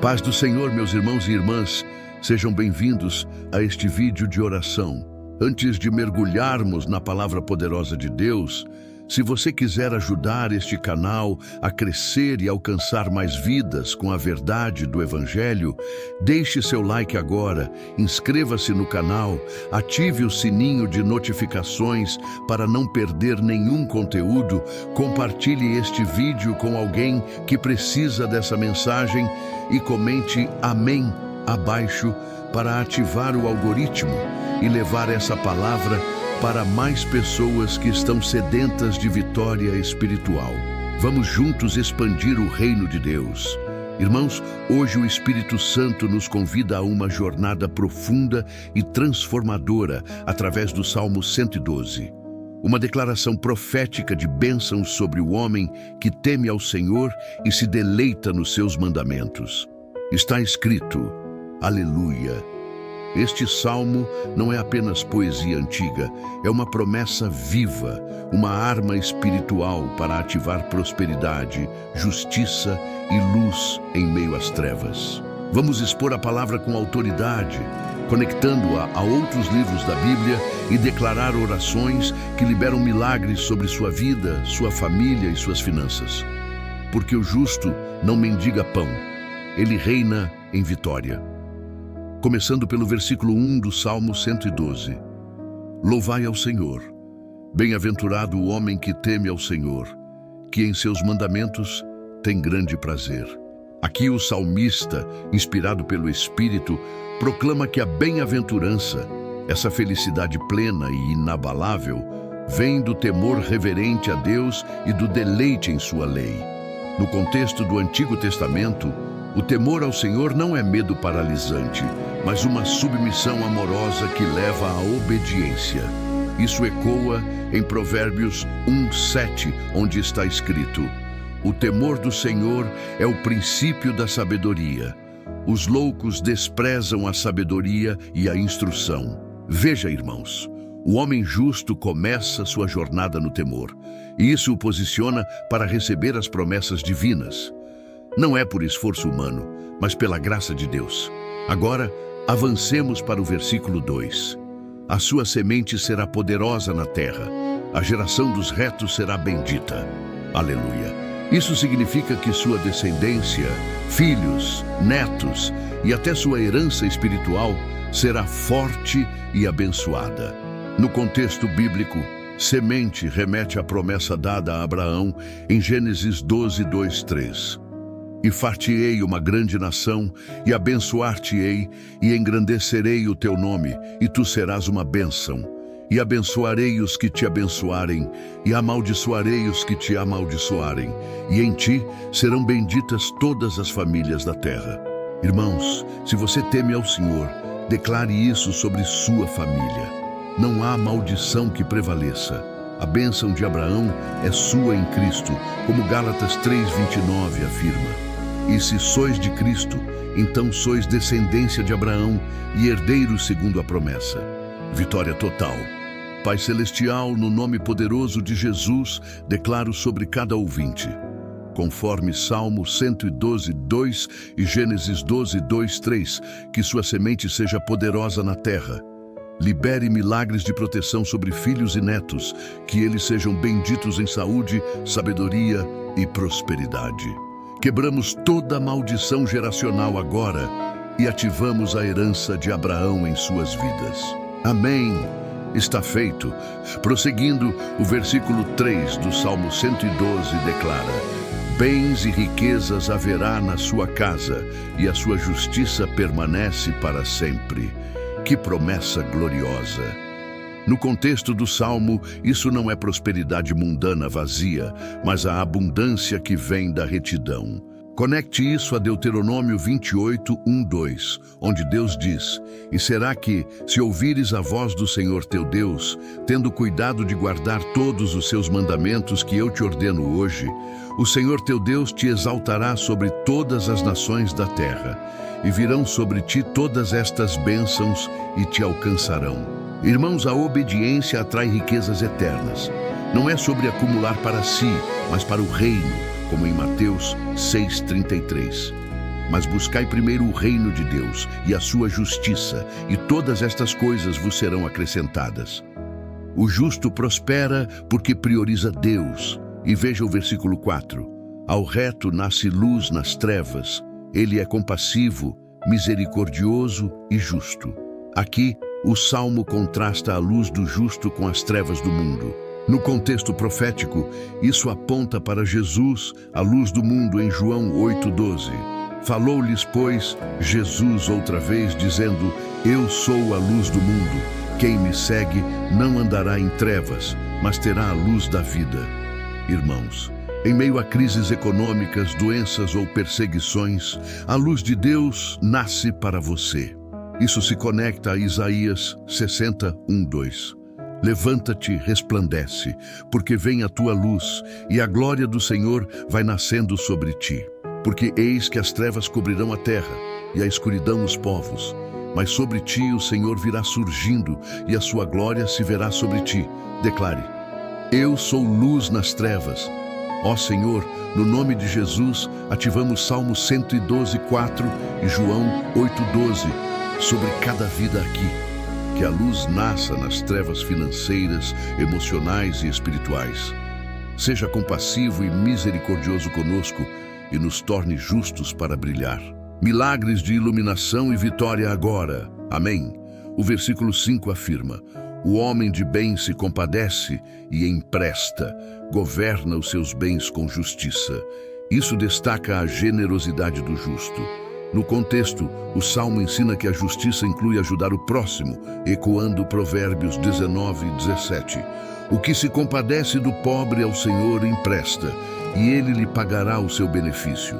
Paz do Senhor, meus irmãos e irmãs, sejam bem-vindos a este vídeo de oração. Antes de mergulharmos na palavra poderosa de Deus, se você quiser ajudar este canal a crescer e alcançar mais vidas com a verdade do Evangelho, deixe seu like agora, inscreva-se no canal, ative o sininho de notificações para não perder nenhum conteúdo, compartilhe este vídeo com alguém que precisa dessa mensagem e comente Amém abaixo para ativar o algoritmo e levar essa palavra para mais pessoas que estão sedentas de vitória espiritual. Vamos juntos expandir o reino de Deus. Irmãos, hoje o Espírito Santo nos convida a uma jornada profunda e transformadora através do Salmo 112. Uma declaração profética de bênçãos sobre o homem que teme ao Senhor e se deleita nos seus mandamentos. Está escrito, Aleluia! Este salmo não é apenas poesia antiga, é uma promessa viva, uma arma espiritual para ativar prosperidade, justiça e luz em meio às trevas. Vamos expor a palavra com autoridade, conectando-a a outros livros da Bíblia e declarar orações que liberam milagres sobre sua vida, sua família e suas finanças. Porque o justo não mendiga pão, ele reina em vitória. Começando pelo versículo 1 do Salmo 112. Louvai ao Senhor. Bem-aventurado o homem que teme ao Senhor, que em seus mandamentos tem grande prazer. Aqui o salmista, inspirado pelo Espírito, proclama que a bem-aventurança, essa felicidade plena e inabalável, vem do temor reverente a Deus e do deleite em sua lei. No contexto do Antigo Testamento, o temor ao Senhor não é medo paralisante, mas uma submissão amorosa que leva à obediência. Isso ecoa em Provérbios 1:7, onde está escrito: O temor do Senhor é o princípio da sabedoria. Os loucos desprezam a sabedoria e a instrução. Veja, irmãos, o homem justo começa sua jornada no temor, e isso o posiciona para receber as promessas divinas. Não é por esforço humano, mas pela graça de Deus. Agora, avancemos para o versículo 2. A sua semente será poderosa na terra, a geração dos retos será bendita. Aleluia! Isso significa que sua descendência, filhos, netos e até sua herança espiritual será forte e abençoada. No contexto bíblico, semente remete à promessa dada a Abraão em Gênesis 12:2-3. E far-te-ei uma grande nação, e abençoar-te-ei, e engrandecerei o teu nome, e tu serás uma bênção. E abençoarei os que te abençoarem, e amaldiçoarei os que te amaldiçoarem, e em ti serão benditas todas as famílias da terra. Irmãos, se você teme ao Senhor, declare isso sobre sua família. Não há maldição que prevaleça. A bênção de Abraão é sua em Cristo, como Gálatas 3:29 afirma. E se sois de Cristo, então sois descendência de Abraão e herdeiros segundo a promessa. Vitória total. Pai Celestial, no nome poderoso de Jesus, declaro sobre cada ouvinte, conforme Salmo 112:2 e Gênesis 12:2-3, que sua semente seja poderosa na terra. Libere milagres de proteção sobre filhos e netos, que eles sejam benditos em saúde, sabedoria e prosperidade. Quebramos toda maldição geracional agora e ativamos a herança de Abraão em suas vidas. Amém. Está feito. Prosseguindo, o versículo 3 do Salmo 112 declara: Bens e riquezas haverá na sua casa, e a sua justiça permanece para sempre. Que promessa gloriosa! No contexto do Salmo, isso não é prosperidade mundana vazia, mas a abundância que vem da retidão. Conecte isso a Deuteronômio 28, 1, 2, onde Deus diz: E será que, se ouvires a voz do Senhor teu Deus, tendo cuidado de guardar todos os seus mandamentos que eu te ordeno hoje, o Senhor teu Deus te exaltará sobre todas as nações da terra, e virão sobre ti todas estas bênçãos e te alcançarão. Irmãos, a obediência atrai riquezas eternas. Não é sobre acumular para si, mas para o reino, como em Mateus 6,33. Mas buscai primeiro o reino de Deus e a sua justiça, e todas estas coisas vos serão acrescentadas. O justo prospera porque prioriza Deus. E veja o versículo 4. Ao reto nasce luz nas trevas. Ele é compassivo, misericordioso e justo. Aqui, o Salmo contrasta a luz do justo com as trevas do mundo. No contexto profético, isso aponta para Jesus, a luz do mundo, em João 8,12. Falou-lhes, pois, Jesus outra vez, dizendo: Eu sou a luz do mundo. Quem me segue não andará em trevas, mas terá a luz da vida. Irmãos, em meio a crises econômicas, doenças ou perseguições, a luz de Deus nasce para você. Isso se conecta a Isaías 60, 1, 2. Levanta-te, resplandece, porque vem a tua luz, e a glória do Senhor vai nascendo sobre ti. Porque eis que as trevas cobrirão a terra, e a escuridão os povos. Mas sobre ti o Senhor virá surgindo, e a sua glória se verá sobre ti. Declare: Eu sou luz nas trevas. Ó Senhor, no nome de Jesus, ativamos Salmo 112, 4 e João 8,12 sobre cada vida aqui. Que a luz nasça nas trevas financeiras, emocionais e espirituais. Seja compassivo e misericordioso conosco e nos torne justos para brilhar. Milagres de iluminação e vitória agora. Amém. O versículo 5 afirma: O homem de bem se compadece e empresta, governa os seus bens com justiça. Isso destaca a generosidade do justo. No contexto, o Salmo ensina que a justiça inclui ajudar o próximo, ecoando Provérbios 19:17. O que se compadece do pobre ao Senhor empresta, e ele lhe pagará o seu benefício.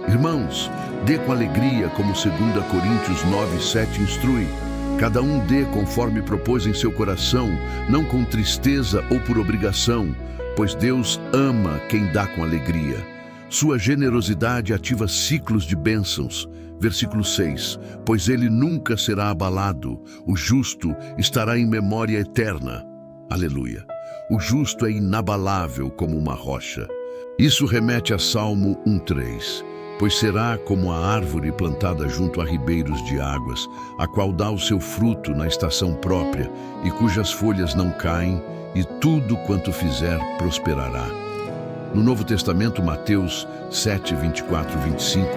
Irmãos, dê com alegria, como 2 Coríntios 9:7 instrui. Cada um dê conforme propôs em seu coração, não com tristeza ou por obrigação, pois Deus ama quem dá com alegria. Sua generosidade ativa ciclos de bênçãos. Versículo 6. Pois ele nunca será abalado, o justo estará em memória eterna. Aleluia. O justo é inabalável como uma rocha. Isso remete a Salmo 1:3. Pois será como a árvore plantada junto a ribeiros de águas, a qual dá o seu fruto na estação própria, e cujas folhas não caem, e tudo quanto fizer prosperará. No Novo Testamento, Mateus 7, 24 e 25,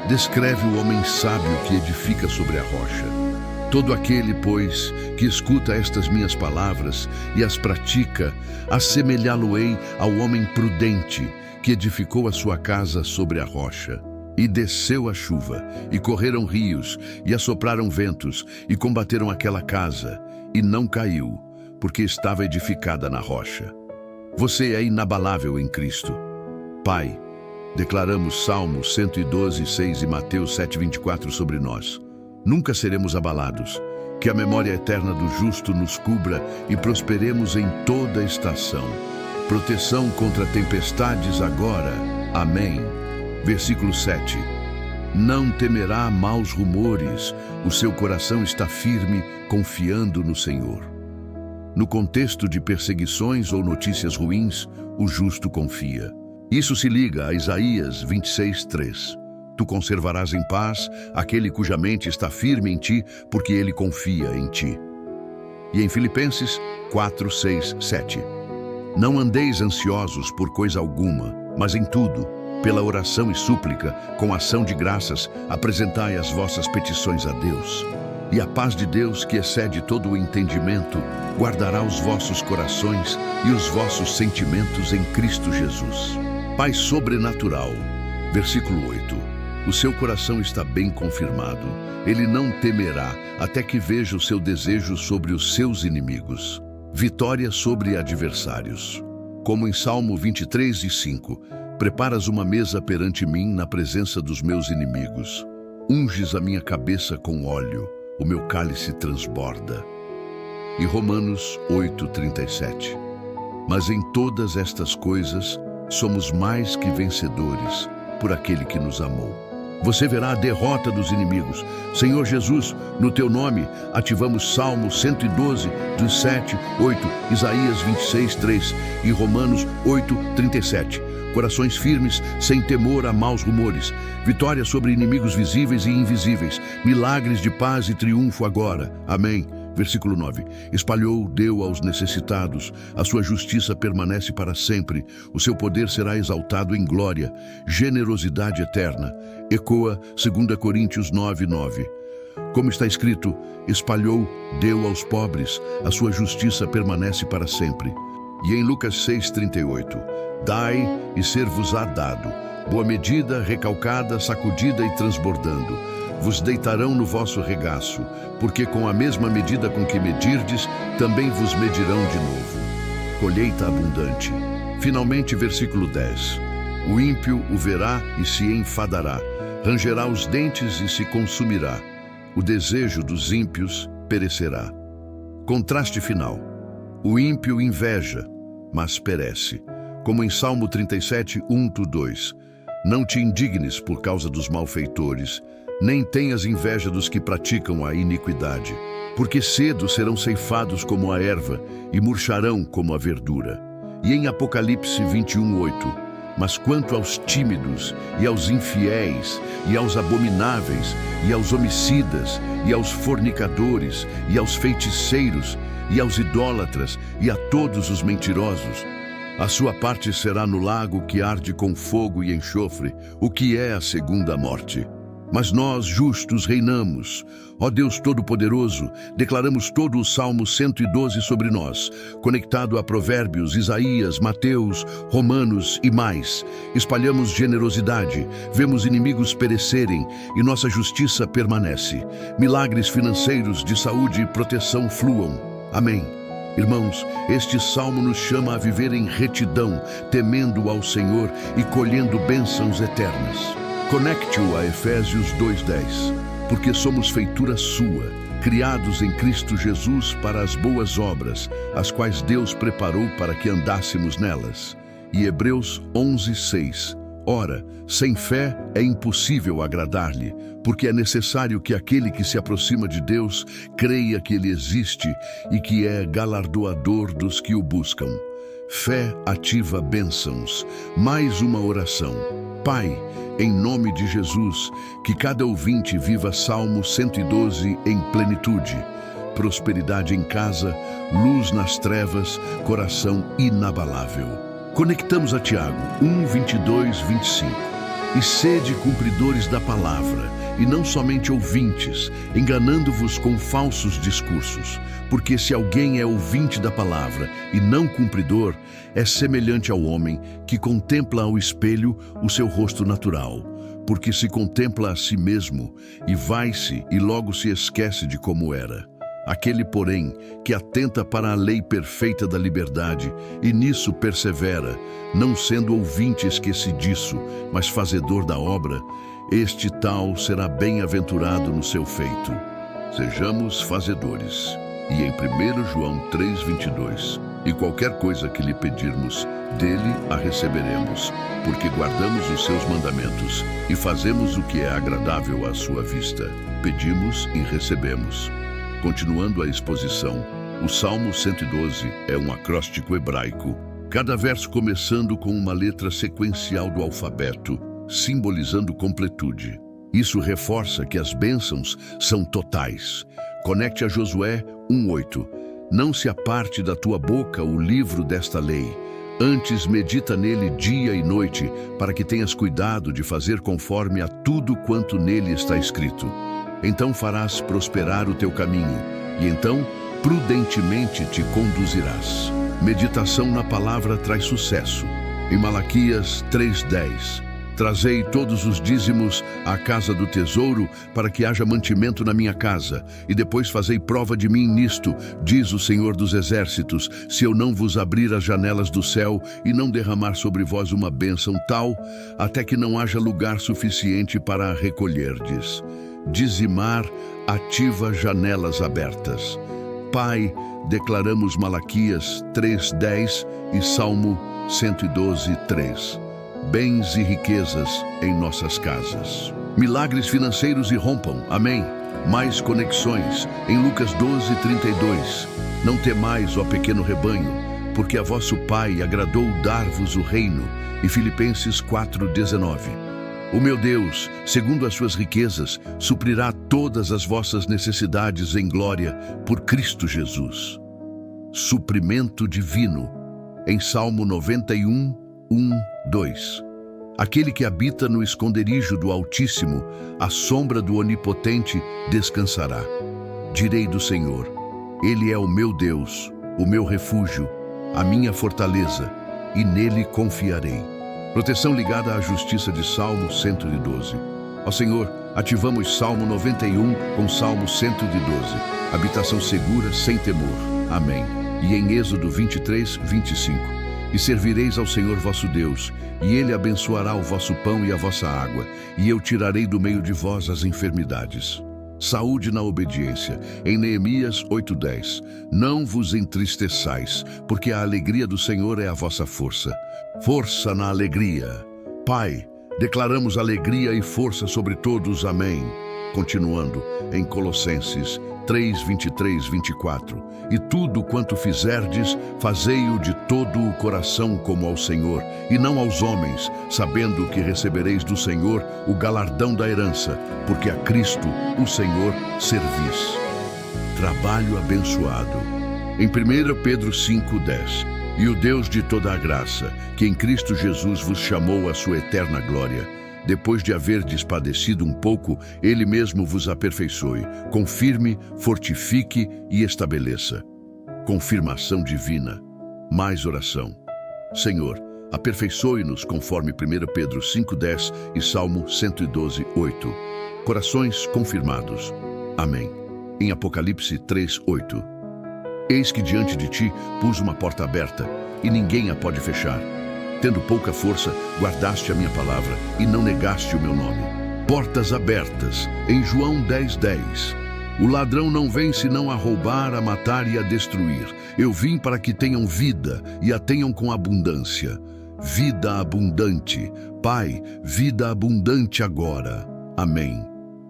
descreve o homem sábio que edifica sobre a rocha. Todo aquele, pois, que escuta estas minhas palavras e as pratica, assemelhá-lo-ei ao homem prudente, que edificou a sua casa sobre a rocha. E desceu a chuva, e correram rios, e assopraram ventos, e combateram aquela casa, e não caiu, porque estava edificada na rocha. Você é inabalável em Cristo. Pai, declaramos Salmos 112, 6 e Mateus 7, 24 sobre nós. Nunca seremos abalados. Que a memória eterna do justo nos cubra e prosperemos em toda estação. Proteção contra tempestades agora. Amém. Versículo 7. Não temerá maus rumores, o seu coração está firme, confiando no Senhor. No contexto de perseguições ou notícias ruins, o justo confia. Isso se liga a Isaías 26, 3. Tu conservarás em paz aquele cuja mente está firme em ti, porque ele confia em ti. E em Filipenses 4, 6, 7. Não andeis ansiosos por coisa alguma, mas em tudo, pela oração e súplica, com ação de graças, apresentai as vossas petições a Deus. E a paz de Deus, que excede todo o entendimento, guardará os vossos corações e os vossos sentimentos em Cristo Jesus. Paz sobrenatural. Versículo 8. O seu coração está bem confirmado. Ele não temerá até que veja o seu desejo sobre os seus inimigos. Vitória sobre adversários. Como em Salmo 23 e 5. Preparas uma mesa perante mim na presença dos meus inimigos. Unges a minha cabeça com óleo, o meu cálice transborda. E Romanos 8:37. Mas em todas estas coisas somos mais que vencedores por aquele que nos amou. Você verá a derrota dos inimigos. Senhor Jesus, no teu nome, ativamos Salmo 112, dos 7, 8, Isaías 26, 3 e Romanos 8:37. Corações firmes, sem temor a maus rumores. Vitória sobre inimigos visíveis e invisíveis. Milagres de paz e triunfo agora. Amém. Versículo 9. Espalhou, deu aos necessitados. A sua justiça permanece para sempre. O seu poder será exaltado em glória. Generosidade eterna. Ecoa 2 Coríntios 9:9. Como está escrito, espalhou, deu aos pobres. A sua justiça permanece para sempre. E em Lucas 6:38. Dai e ser-vos-á dado. Boa medida, recalcada, sacudida e transbordando. Vos deitarão no vosso regaço, porque com a mesma medida com que medirdes, também vos medirão de novo. Colheita abundante. Finalmente, versículo 10. O ímpio o verá e se enfadará, rangerá os dentes e se consumirá. O desejo dos ímpios perecerá. Contraste final. O ímpio inveja, mas perece. Como em Salmo 37, 1-2. Não te indignes por causa dos malfeitores, nem tenhas inveja dos que praticam a iniquidade, porque cedo serão ceifados como a erva e murcharão como a verdura. E em Apocalipse 21:8, mas quanto aos tímidos e aos infiéis e aos abomináveis e aos homicidas e aos fornicadores e aos feiticeiros e aos idólatras e a todos os mentirosos, a sua parte será no lago que arde com fogo e enxofre, o que é a segunda morte. Mas nós, justos, reinamos. Ó Deus Todo-Poderoso, declaramos todo o Salmo 112 sobre nós, conectado a Provérbios, Isaías, Mateus, Romanos e mais. Espalhamos generosidade, vemos inimigos perecerem e nossa justiça permanece. Milagres financeiros, de saúde e proteção fluam. Amém. Irmãos, este salmo nos chama a viver em retidão, temendo ao Senhor e colhendo bênçãos eternas. Conecte-o a Efésios 2:10, porque somos feitura sua, criados em Cristo Jesus para as boas obras, as quais Deus preparou para que andássemos nelas. E Hebreus 11:6. Ora, sem fé é impossível agradar-lhe, porque é necessário que aquele que se aproxima de Deus creia que Ele existe e que é galardoador dos que o buscam. Fé ativa bênçãos. Mais uma oração. Pai, em nome de Jesus, que cada ouvinte viva Salmo 112 em plenitude. Prosperidade em casa, luz nas trevas, coração inabalável. Conectamos a Tiago 1:22-25. E sede cumpridores da palavra, e não somente ouvintes, enganando-vos com falsos discursos. Porque se alguém é ouvinte da palavra e não cumpridor, é semelhante ao homem que contempla ao espelho o seu rosto natural. Porque se contempla a si mesmo, e vai-se e logo se esquece de como era. Aquele, porém, que atenta para a lei perfeita da liberdade, e nisso persevera, não sendo ouvinte esquecidiço, mas fazedor da obra, este tal será bem-aventurado no seu feito. Sejamos fazedores. E em 1 João 3:22, e qualquer coisa que lhe pedirmos, dele a receberemos, porque guardamos os seus mandamentos e fazemos o que é agradável à sua vista. Pedimos e recebemos. Continuando a exposição, o Salmo 112 é um acróstico hebraico, cada verso começando com uma letra sequencial do alfabeto, simbolizando completude. Isso reforça que as bênçãos são totais. Conecte a Josué 1:8. Não se aparte da tua boca o livro desta lei. Antes medita nele dia e noite, para que tenhas cuidado de fazer conforme a tudo quanto nele está escrito. Então farás prosperar o teu caminho, e então prudentemente te conduzirás. Meditação na palavra traz sucesso. Em Malaquias 3:10. Trazei todos os dízimos à casa do tesouro, para que haja mantimento na minha casa, e depois fazei prova de mim nisto, diz o Senhor dos Exércitos, se eu não vos abrir as janelas do céu e não derramar sobre vós uma bênção tal, até que não haja lugar suficiente para a recolherdes. Dizimar ativa janelas abertas. Pai, declaramos Malaquias 3:10 e Salmo 112:3. Bens e riquezas em nossas casas. Milagres financeiros irrompam. Amém. Mais conexões. Em Lucas 12:32. Não temais, ó pequeno rebanho, porque a vosso Pai agradou dar-vos o reino. E Filipenses 4:19. O meu Deus, segundo as suas riquezas, suprirá todas as vossas necessidades em glória por Cristo Jesus. Suprimento divino. Em Salmo 91:1-2. Aquele que habita no esconderijo do Altíssimo, à sombra do Onipotente, descansará. Direi do Senhor, Ele é o meu Deus, o meu refúgio, a minha fortaleza, e nele confiarei. Proteção ligada à justiça de Salmo 112. Ó Senhor, ativamos Salmo 91 com Salmo 112. Habitação segura sem temor. Amém. E em Êxodo 23:25. E servireis ao Senhor vosso Deus, e Ele abençoará o vosso pão e a vossa água, e eu tirarei do meio de vós as enfermidades. Saúde na obediência. Em Neemias 8:10. Não vos entristeçais, porque a alegria do Senhor é a vossa força. Força na alegria. Pai, declaramos alegria e força sobre todos. Amém. Continuando, em Colossenses 3:23-24. E tudo quanto fizerdes, fazei-o de todo o coração como ao Senhor, e não aos homens, sabendo que recebereis do Senhor o galardão da herança, porque a Cristo, o Senhor, servis. Trabalho abençoado. Em 1 Pedro 5:10. E o Deus de toda a graça, que em Cristo Jesus vos chamou à sua eterna glória, depois de haverdes padecido um pouco, Ele mesmo vos aperfeiçoe, confirme, fortifique e estabeleça. Confirmação divina. Mais oração. Senhor, aperfeiçoe-nos conforme 1 Pedro 5:10 e Salmo 112:8. Corações confirmados. Amém. Em Apocalipse 3:8. Eis que diante de ti pus uma porta aberta, e ninguém a pode fechar. Tendo pouca força, guardaste a minha palavra, e não negaste o meu nome. Portas abertas, em João 10:10. O ladrão não vem senão a roubar, a matar e a destruir. Eu vim para que tenham vida, e a tenham com abundância. Vida abundante. Pai, vida abundante agora. Amém.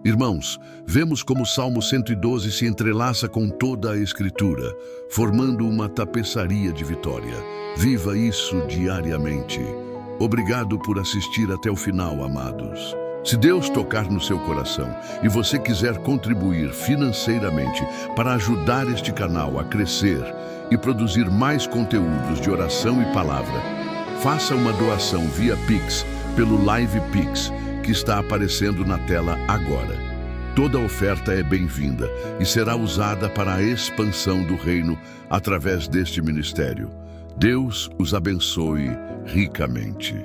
Irmãos, vemos como o Salmo 112 se entrelaça com toda a Escritura, formando uma tapeçaria de vitória. Viva isso diariamente. Obrigado por assistir até o final, amados. Se Deus tocar no seu coração e você quiser contribuir financeiramente para ajudar este canal a crescer e produzir mais conteúdos de oração e palavra, faça uma doação via Pix pelo Live Pix, que está aparecendo na tela agora. Toda oferta é bem-vinda e será usada para a expansão do reino através deste ministério. Deus os abençoe ricamente.